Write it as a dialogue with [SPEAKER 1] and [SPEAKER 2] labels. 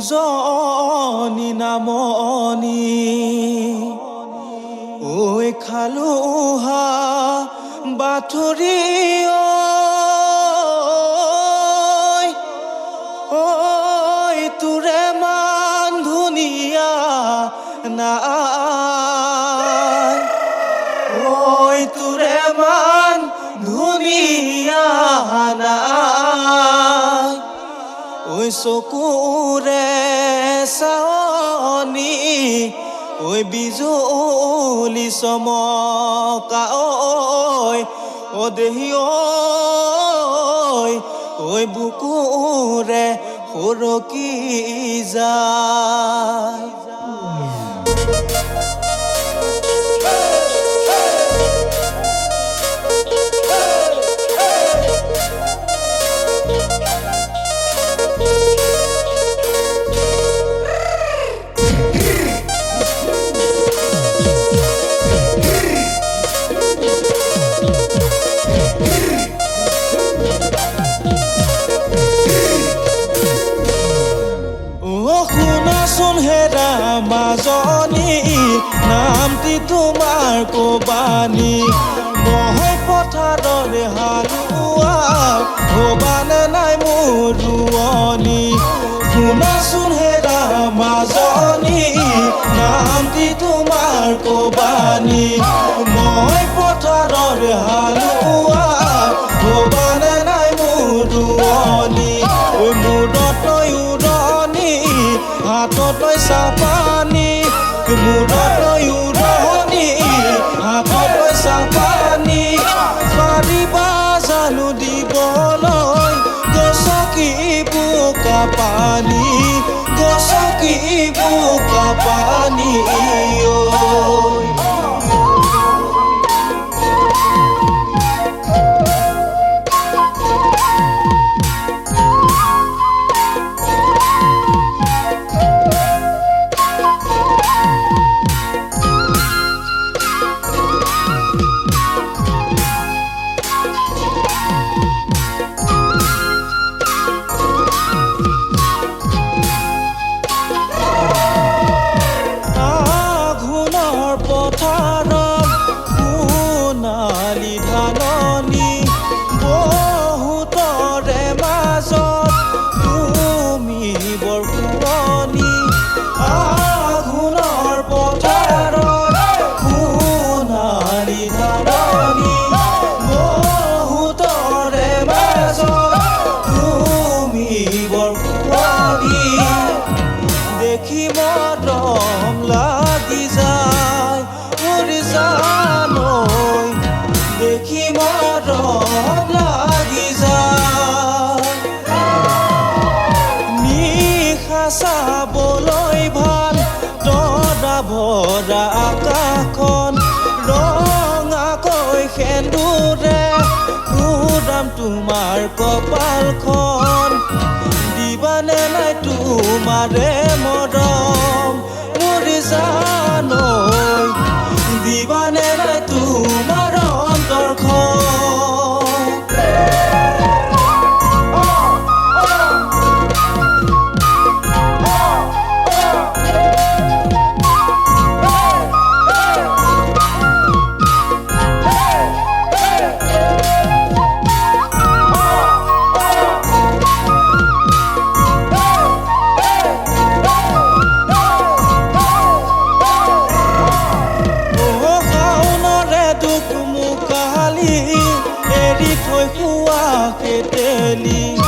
[SPEAKER 1] উজনি নামনি ঐ খালোহা বাথৰি ঐ তোৰে মান ধুনীয়া নাই ঐ তোৰে মান ধুনীয়া নাই ঐ চকুৰে চাৱনি ঐ বিজুলী চমকা ঐ দেহি ঐ বুকুৰে সৰকি যায় শুনাচোন হেৰা মাজনী নামটি তোমাৰ কবানী মই পথাৰৰে হালোৱা হবানে নাই মোৰ ৰোৱনী শুনাচোন হেৰা মাজনী নামটি তোমাৰ কবানী মই পথাৰৰে হালোৱা হবানে নাই মোৰ ৰোৱনী মূৰত হাতত চাপানী মূৰত উৰণি হাতত চাপানী পাৰিবা জানো দিবলৈ গছকি বোকা পানী গছকি বোকা পানী সোণালী ধাননি বহুতৰে মাজত তুমি বৰ পুৰণি আঘোণৰ পথাৰত সোণালী ধাননি বহুতৰে মাজত তুমি বৰ পুৰণি দেখি মৰম লাগি যায় দেখি মৰম লাগি যায় নিশা চাবলৈ ভাল তৰা ভৰা আকাশখন ৰঙাকৈ সেন্দুৰে উৰাম তোমাৰ কপালখন দিবানে নাই তোমাৰে মৰম মোৰ জানৈ দিবানে নাই তোমাৰ অন্তৰখন এৰি থৈ কোৱা কেতেলি